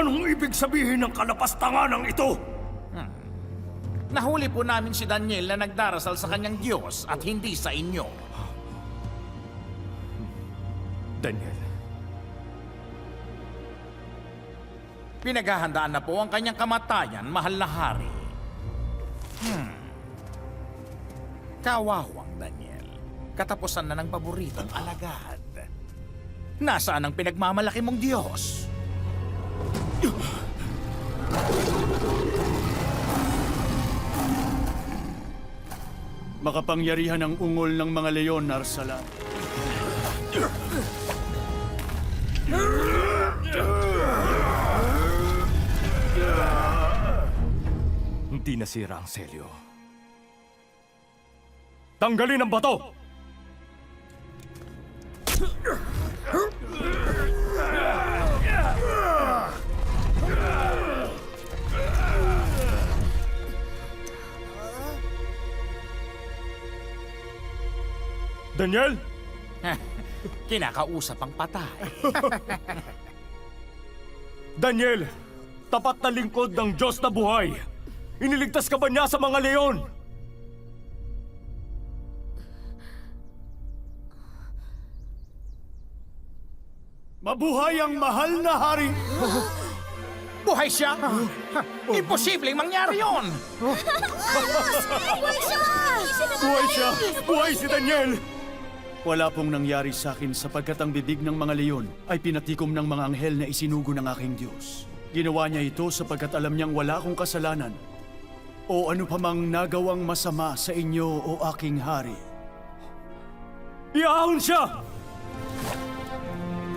Anong ibig sabihin ng kalapastanganang ito? Nahuli po namin si Daniel na nagdarasal sa kanyang Diyos at hindi sa inyo. Daniel, Pinaghahandaan na po ang kanyang kamatayan, mahal na hari. Kawawang Daniel. Katapusan na ng paboritong alagad. Nasaan ang pinagmamalaki mong Diyos? Makapangyarihan ang ungol ng mga leon, Arsalan. hindi nasira ang selyo. Tanggalin ang bato! Daniel? Kinakausap ang patay. Daniel, tapat na lingkod ng Diyos na buhay. Iniligtas ka ba niya sa mga leon? Mabuhay ang mahal na hari! Buhay siya? Imposibleng mangyari yon! Buhay siya! Buhay si Daniel! Wala pong nangyari sa akin sapagkat ang bibig ng mga leon ay pinatikom ng mga anghel na isinugo ng aking Diyos. Ginawa niya ito sapagkat alam niyang wala akong kasalanan o ano pa mang nagawang masama sa inyo o aking hari. Iahon siya!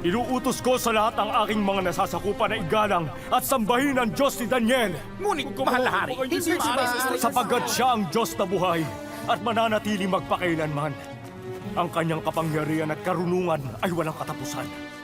Inuutos ko sa lahat ang aking mga nasasakupan na igalang at sambahin ang Diyos ni Daniel. Ngunit, mahal na hari, hindi maaari. Sapagkat siya ang Diyos na buhay at mananatili magpakailanman. Ang kanyang kapangyarihan at karunungan ay walang katapusan.